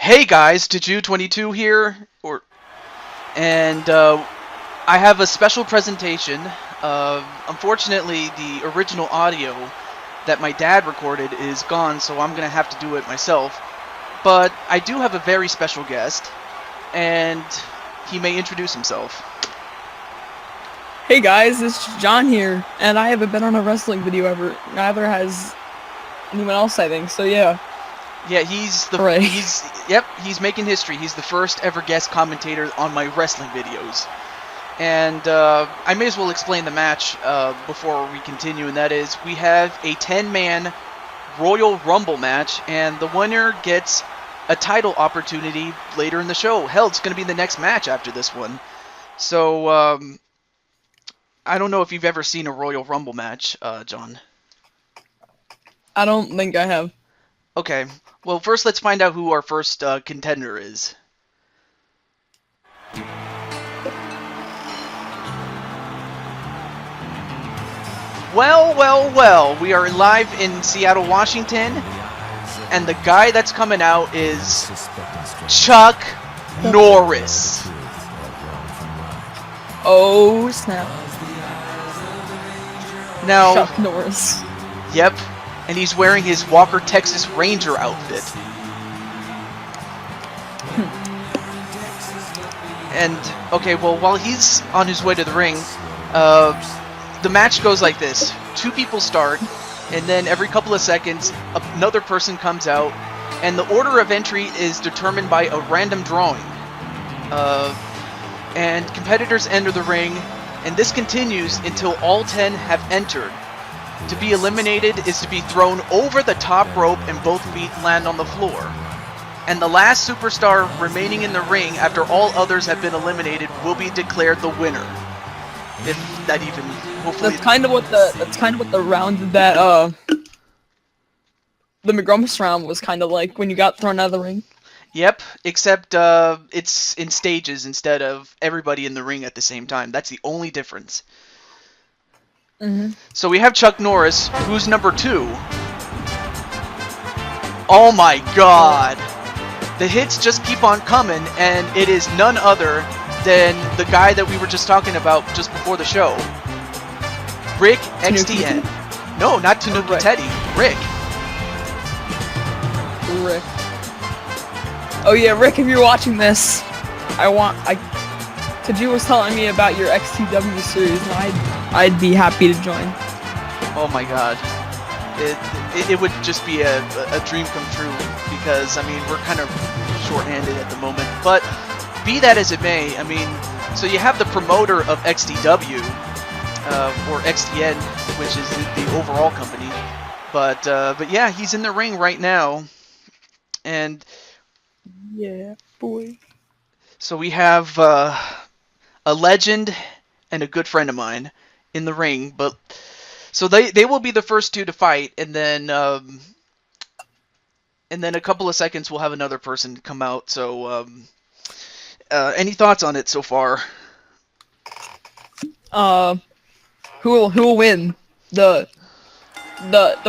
Hey guys, Tiju22 here, and I have a special presentation. Unfortunately, the original audio that my dad recorded is gone, so I'm gonna have to do it myself. But I do have a very special guest, and he may introduce himself. Hey guys, it's John here, and I haven't been on a wrestling video ever. Neither has anyone else, I think. So yeah. Yeah, he's making history. He's the first ever guest commentator on my wrestling videos. And I may as well explain the match before we continue, and that is we have a 10-man Royal Rumble match, and the winner gets a title opportunity later in the show. Hell, it's going to be the next match after this one. So, I don't know if you've ever seen a Royal Rumble match, John. I don't think I have. Okay. Well, first let's find out who our first contender is. Well, we are live in Seattle, Washington, and the guy that's coming out is Chuck Norris. Oh, snap. Now, Chuck Norris. Yep. And he's wearing his Walker Texas Ranger outfit. And, okay, well, while he's on his way to the ring, the match goes like this. Two people start, and then every couple of seconds, another person comes out, and the order of entry is determined by a random drawing. And competitors enter the ring, and this continues until all 10 have entered. To be eliminated is to be thrown over the top rope and both feet land on the floor. And the last superstar remaining in the ring after all others have been eliminated will be declared the winner. If that even hopefully That's kind of what the round that the McGrumpus round was kind of like when you got thrown out of the ring. Yep, except it's in stages instead of everybody in the ring at the same time. That's the only difference. So we have Chuck Norris, who's number 2. Oh my god! The hits just keep on coming, and it is none other than the guy that we were just talking about just before the show. Rick XTN. No, not Tanuki Teddy. Rick. Rick. Oh yeah, Rick, if you're watching this, Taju was telling me about your XTW series, and I'd be happy to join. Oh my god. It would just be a dream come true, because, I mean, we're kind of short-handed at the moment. But, be that as it may, I mean, so you have the promoter of XTW, or XTN, which is the overall company. But yeah, he's in the ring right now. And... yeah, boy. So we have a legend and a good friend of mine in the ring, but so they will be the first two to fight, and then a couple of seconds we'll have another person come out. So any thoughts on it so far? Who will win? The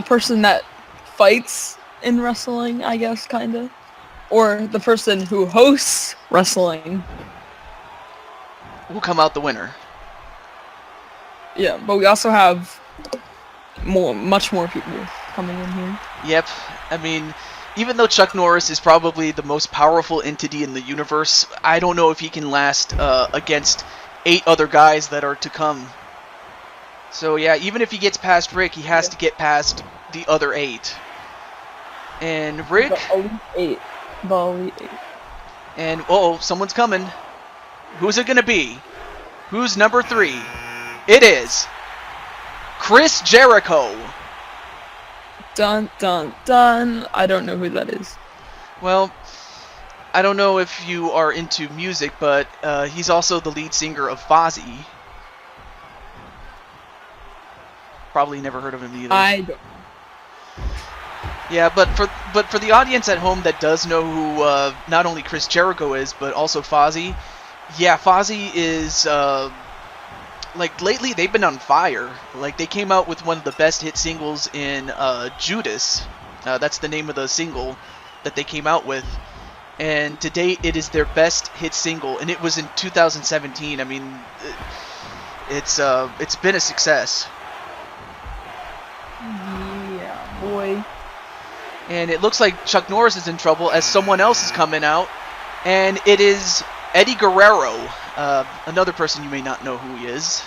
person that fights in wrestling, I guess, kinda, or the person who hosts wrestling will come out the winner. Yeah, but we also have much more people coming in here. Yep. I mean, even though Chuck Norris is probably the most powerful entity in the universe, I don't know if he can last against 8 other guys that are to come. So yeah, even if he gets past Rick, he has to get past the other 8. And Rick... The Elite 8. The Elite 8. And, uh-oh, someone's coming. Who's it gonna be? Who's number 3? It is... Chris Jericho! Dun, dun, dun. I don't know who that is. Well, I don't know if you are into music, but he's also the lead singer of Fozzy. Probably never heard of him either. I don't. Yeah, but for the audience at home that does know who not only Chris Jericho is, but also Fozzy, yeah, Fozzy is like lately they've been on fire. Like they came out with one of the best hit singles in Judas. That's the name of the single that they came out with. and to date it is their best hit single, and it was in 2017. I mean, it's been a success. Yeah, boy. And it looks like Chuck Norris is in trouble as someone else is coming out, and it is Eddie Guerrero, another person you may not know who he is.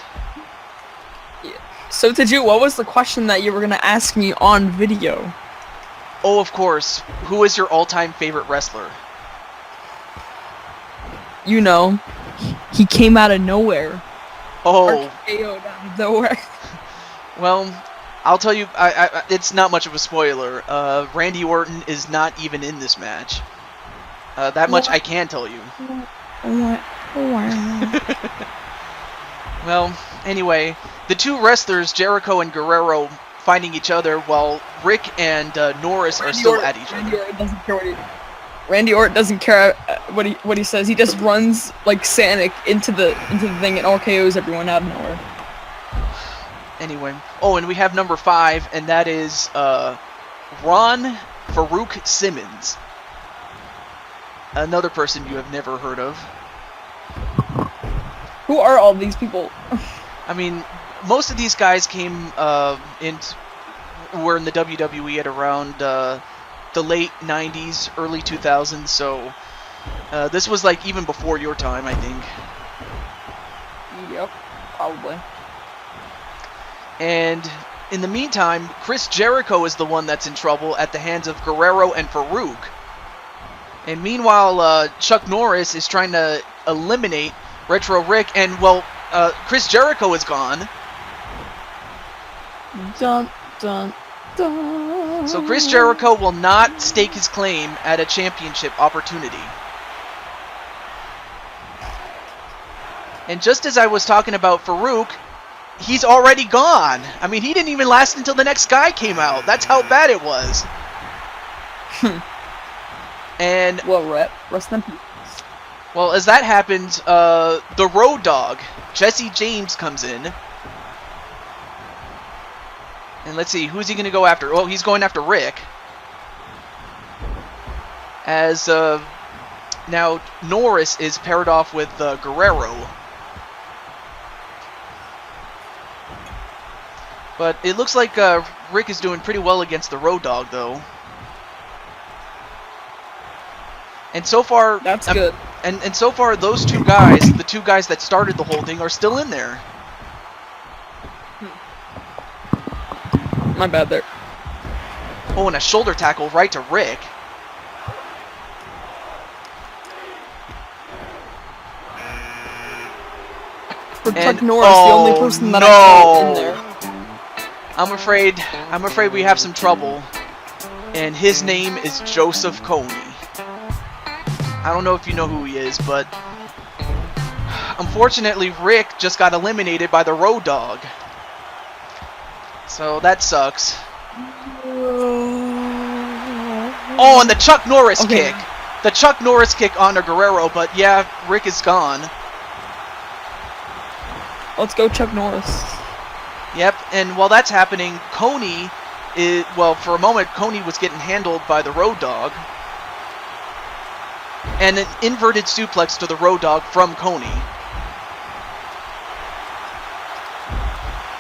Yeah. So, what was the question that you were gonna ask me on video? Oh, of course. Who is your all-time favorite wrestler? You know, he came out of nowhere. Oh. RKO'd out of nowhere. Well, I'll tell you, it's not much of a spoiler. Randy Orton is not even in this match. That much I can tell you. Well, anyway, the two wrestlers, Jericho and Guerrero, finding each other while Rick and Norris are still at each other. Randy Orton doesn't care what he says. He just runs like Sonic into the thing and RKO's everyone out of nowhere. Anyway, oh, and we have number 5, and that is Ron Farouk Simmons, another person you have never heard of. Who are all these people? I mean, most of these guys came were in the WWE at around the late 90s, early 2000s, so this was like even before your time, I think. Yep, probably. And in the meantime, Chris Jericho is the one that's in trouble at the hands of Guerrero and Farouk. And meanwhile, Chuck Norris is trying to eliminate Retro Rick, and well, Chris Jericho is gone. Dun, dun, dun. So Chris Jericho will not stake his claim at a championship opportunity. And just as I was talking about Farouk, he's already gone. I mean, he didn't even last until the next guy came out. That's how bad it was. And well, rest in peace. Well, as that happened, the Road Dogg, Jesse James, comes in. And let's see, who's he going to go after? Oh, he's going after Rick. As now Norris is paired off with Guerrero. But it looks like Rick is doing pretty well against the Road Dogg, though. And so far, that's good. And so far, those two guys, the two guys that started the whole thing, are still in there. My bad there. Oh, and a shoulder tackle right to Rick. For Chuck Norris, the only person that I saw in there. I'm afraid we have some trouble. And his name is Joseph Coney. I don't know if you know who he is, but unfortunately Rick just got eliminated by the Road Dogg. So that sucks. Oh, and the Chuck Norris kick. The Chuck Norris kick on Guerrero, but yeah, Rick is gone. Let's go Chuck Norris. Yep, and while that's happening, Coney is, well, for a moment, Coney was getting handled by the Road Dogg. And an inverted suplex to the Road Dogg from Coney.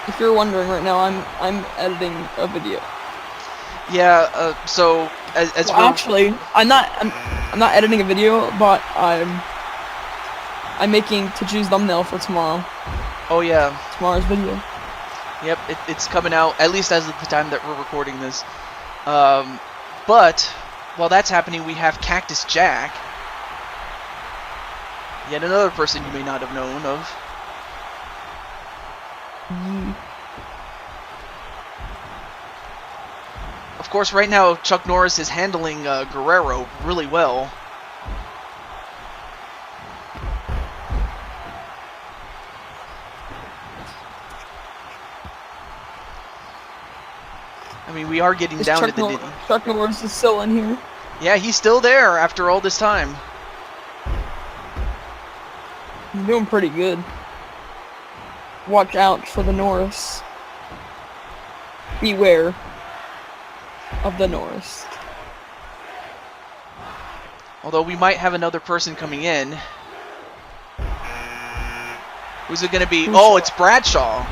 If you're wondering right now, I'm editing a video. Yeah, so as well, actually, I'm not editing a video, but I'm making Taju's thumbnail for tomorrow. Oh yeah. Tomorrow's video. Yep, it's coming out, at least as of the time that we're recording this. But while that's happening, we have Cactus Jack. Yet another person you may not have known of. Of course, right now, Chuck Norris is handling Guerrero really well. I mean, we are getting down to the nitty. Chuck Norris is still in here. Yeah, he's still there after all this time. He's doing pretty good. Watch out for the Norris. Beware of the Norris. Although we might have another person coming in. Who's it going to be? Oh, it's Bradshaw.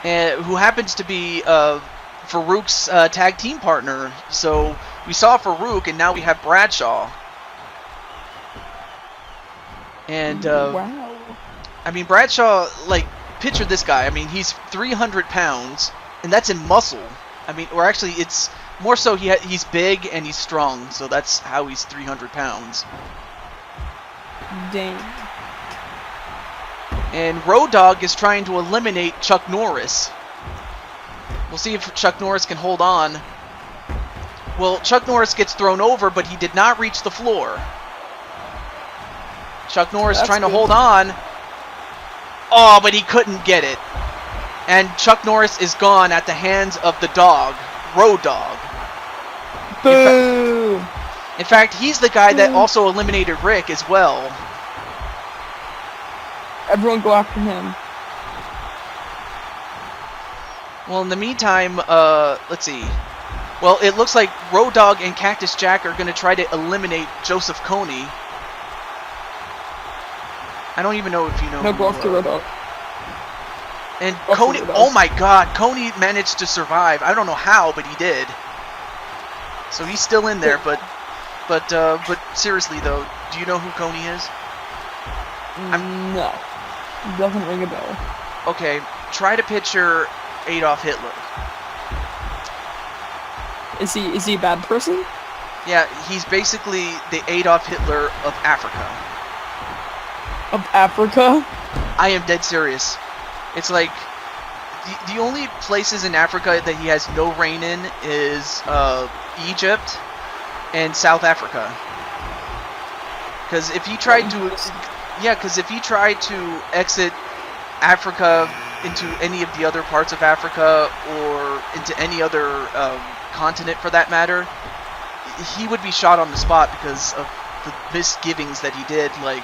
Who happens to be Farouk's tag team partner. So we saw Farouk, and now we have Bradshaw. And, wow. I mean, Bradshaw, like, picture this guy. I mean, he's 300 pounds, and that's in muscle. I mean, or actually, it's more so he's big and he's strong, so that's how he's 300 pounds. Dang. And Road Dogg is trying to eliminate Chuck Norris. We'll see if Chuck Norris can hold on. Well, Chuck Norris gets thrown over, but he did not reach the floor. Chuck Norris trying to hold on. Oh, but he couldn't get it. And Chuck Norris is gone at the hands of the dog, Road Dogg. Boo! In fact, he's the guy that also eliminated Rick as well. Everyone go after him. Well, in the meantime, let's see. Well, it looks like Road Dogg and Cactus Jack are going to try to eliminate Joseph Coney. I don't even know if you know. No, go after Road Dogg. And Coney, oh my God, Coney managed to survive. I don't know how, but he did. So he's still in there, but seriously though, do you know who Coney is? No, doesn't ring a bell. Okay, try to picture Adolf Hitler. Is he a bad person? Yeah, he's basically the Adolf Hitler of Africa. Of Africa? I am dead serious. It's like the only places in Africa that he has no reign in is Egypt and South Africa. Because if he tried to, exit Africa into any of the other parts of Africa or into any other continent for that matter, he would be shot on the spot because of the misgivings that he did. Like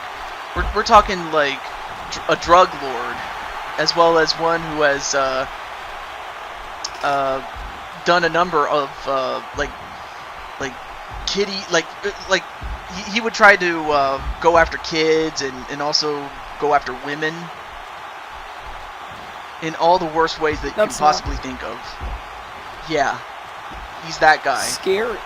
we're talking like a drug lord, as well as one who has done a number of he would try to go after kids and also go after women in all the worst ways that you can possibly think of. Yeah, he's that guy. Scary.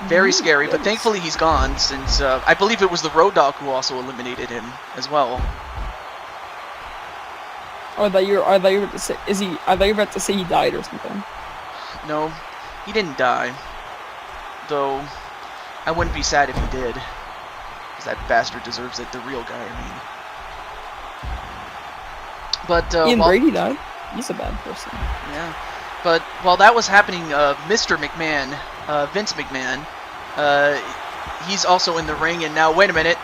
Very scary, but thankfully he's gone since I believe it was the Road Dogg who also eliminated him as well. Are they about to say? Are they about to say he died or something? No, he didn't die. Though, I wouldn't be sad if he did, because that bastard deserves it. The real guy, I mean. But Ian Brady died. He's a bad person. Yeah, but while that was happening, Mr. McMahon, Vince McMahon, he's also in the ring. And now, wait a minute.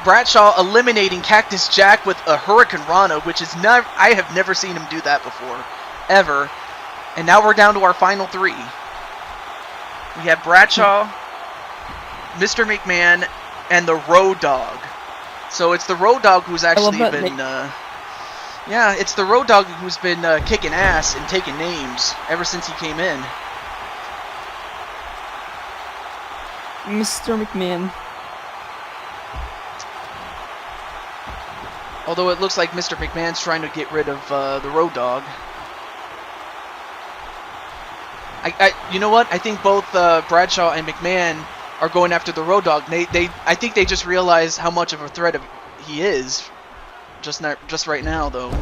Bradshaw eliminating Cactus Jack with a Hurricane Rana, which is I have never seen him do that before, ever. And now we're down to our final three. We have Bradshaw, Mr. McMahon, and the Road Dogg. So it's the Road Dogg who's actually been, yeah, it's the Road Dogg who's been kicking ass and taking names ever since he came in. Mr. McMahon. Although it looks like Mr. McMahon's trying to get rid of the Road Dogg. You know what? I think both Bradshaw and McMahon are going after the Road Dogg. I think they just realize how much of a threat he is. Just right now, though.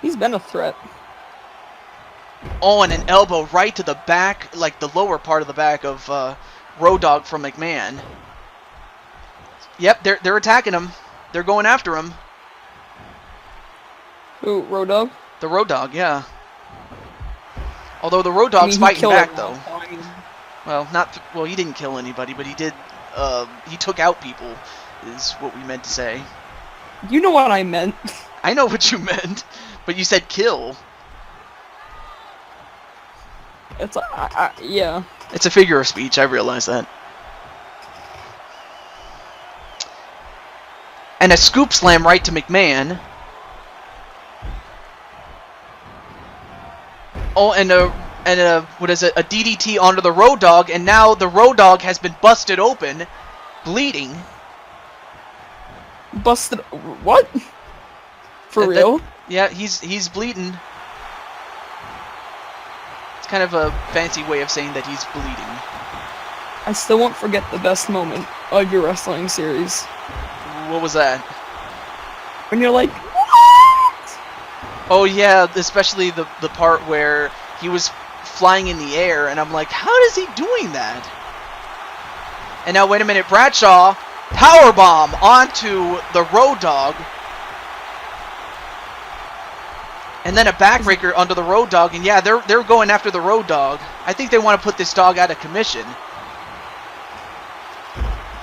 He's been a threat. Oh, and an elbow right to the back, like the lower part of the back of Road Dogg from McMahon. Yep, they're attacking him. They're going after him. Who, Road Dogg? The Road Dogg, yeah. Although the Road Dogg's fighting back, though. Well, he didn't kill anybody, but he did. He took out people, is what we meant to say. You know what I meant. I know what you meant, but you said kill. It's yeah. It's a figure of speech. I realize that. And a scoop slam right to McMahon. Oh, and and what is it? A DDT onto the Road Dogg, and now the Road Dogg has been busted open, bleeding. Busted. What? For real? Yeah, he's bleeding. It's kind of a fancy way of saying that he's bleeding. I still won't forget the best moment of your wrestling series. What was that? When you're like, what? Oh yeah, especially the part where he was flying in the air, and I'm like, how is he doing that? And now wait a minute, Bradshaw powerbomb onto the Road Dogg, and then a backbreaker onto the Road Dogg, and yeah, they're going after the Road Dogg. I think they want to put this dog out of commission.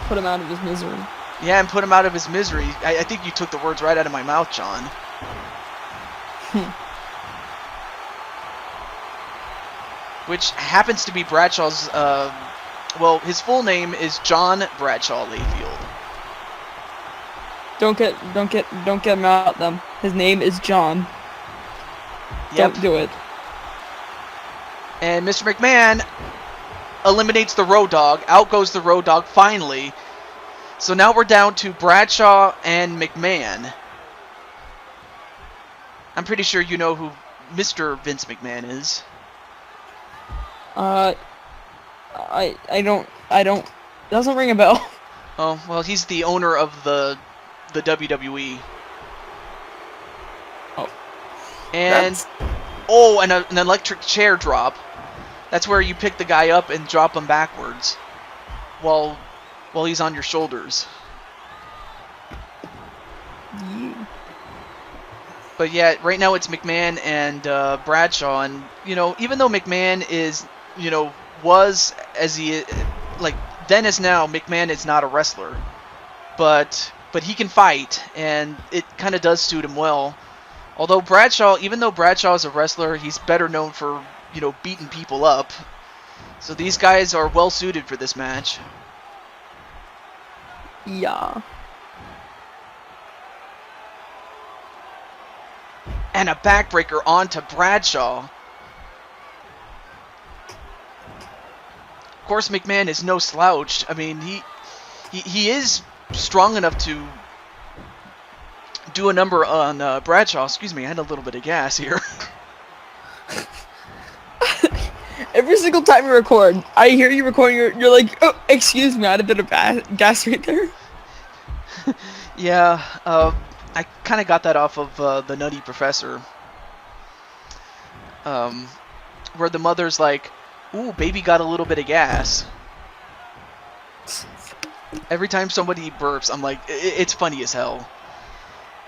Put him out of his misery. Yeah, and put him out of his misery. I think you took the words right out of my mouth, John. Which happens to be Bradshaw's, well, his full name is John Bradshaw Layfield. Don't get mad at them. His name is John. Yep. Don't do it. And Mr. McMahon eliminates the Road Dogg. Out goes the Road Dogg finally. So now we're down to Bradshaw and McMahon. I'm pretty sure you know who Mr. Vince McMahon is. I don't. Doesn't ring a bell. Oh, well, he's the owner of the WWE. Oh. And oh, and an electric chair drop. That's where you pick the guy up and drop him backwards while he's on your shoulders. Yeah. But yeah, right now it's McMahon and Bradshaw, and you know, even though McMahon is, you know, was as he like then as now, McMahon is not a wrestler, but he can fight, and it kind of does suit him well. Although Bradshaw, even though Bradshaw is a wrestler, he's better known for, you know, beating people up. So these guys are well suited for this match. Yeah. And a backbreaker onto Bradshaw. Of course, McMahon is no slouch. I mean, he is strong enough to do a number on Bradshaw. Excuse me, I had a little bit of gas here. Every single time you record, I hear you recording, you're like, oh, excuse me, I had a bit of gas right there. Yeah, I kind of got that off of the Nutty Professor. Where the mother's like, ooh, baby got a little bit of gas. Every time somebody burps, I'm like, it's funny as hell.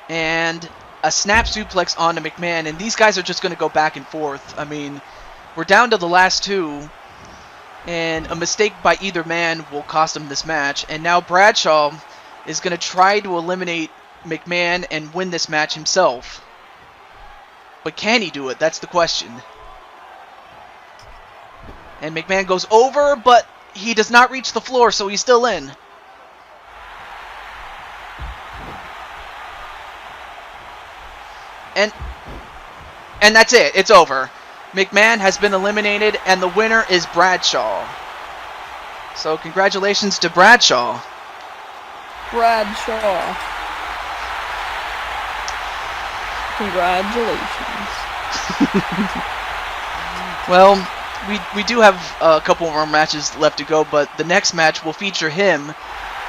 And a snap suplex onto McMahon, and these guys are just going to go back and forth. I mean, we're down to the last two, and a mistake by either man will cost them this match. And now Bradshaw is going to try to eliminate McMahon and win this match himself. But can he do it? That's the question. And McMahon goes over, but he does not reach the floor, so he's still in. And that's it. It's over. McMahon has been eliminated, and the winner is Bradshaw. So congratulations to Bradshaw. Bradshaw. Congratulations. Well, we do have a couple more matches left to go, but the next match will feature him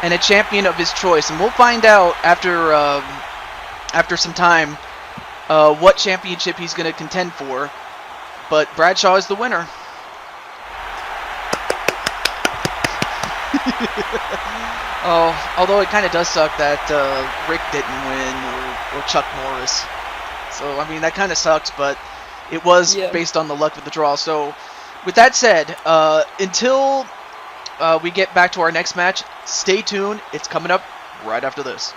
and a champion of his choice, and we'll find out after some time what championship he's going to contend for. But Bradshaw is the winner. Oh, although it kind of does suck that Rick didn't win, or Chuck Norris. So, I mean, that kind of sucks, but it was based on the luck of the draw. So, with that said, until we get back to our next match, stay tuned. It's coming up right after this.